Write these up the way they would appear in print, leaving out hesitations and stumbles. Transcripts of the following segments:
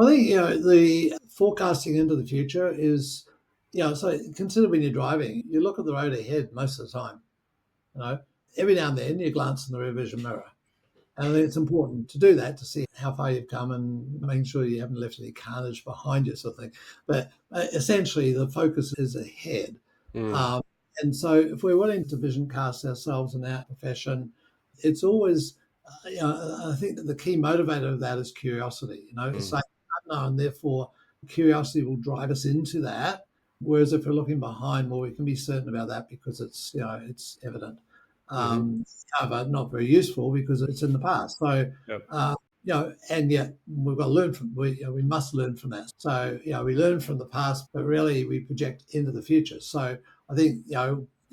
I think, the forecasting into the future is, so consider when you're driving, you look at the road ahead most of the time, you know. Every now and then you glance in the rear vision mirror. And I think it's important to do that to see how far you've come and making sure you haven't left any carnage behind you, sort of thing. But essentially, the focus is ahead. Mm, Um, and so, if we're willing to vision cast ourselves in our profession, it's always, I think that the key motivator of that is curiosity. It's mm, like unknown, therefore, curiosity will drive us into that. Whereas if we're looking behind, well, we can be certain about that because it's evident. mm-hmm. Um, However, not very useful because it's in the past. So, Yep. and yet we've got to learn from we must learn from that. So, we learn from the past, but really we project into the future. So, I think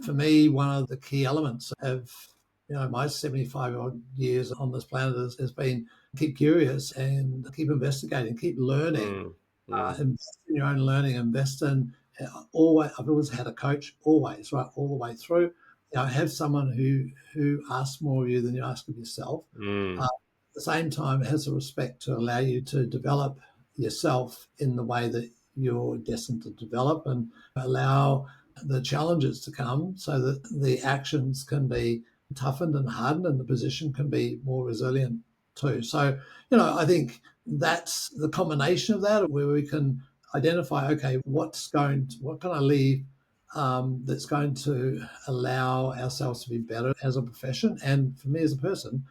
for me, one of the key elements of my 75 odd years on this planet has been keep curious and keep investigating, keep learning, Mm, mm, invest in your own learning, invest in always. I've always had a coach, always, right, all the way through. Have someone who asks more of you than you ask of yourself. mm, At the same time, has the respect to allow you to develop yourself in the way that you're destined to develop, and allow the challenges to come so that the actions can be toughened and hardened and the position can be more resilient too. So, I think that's the combination of that where we can identify, okay, what can I leave that's going to allow ourselves to be better as a profession and for me as a person,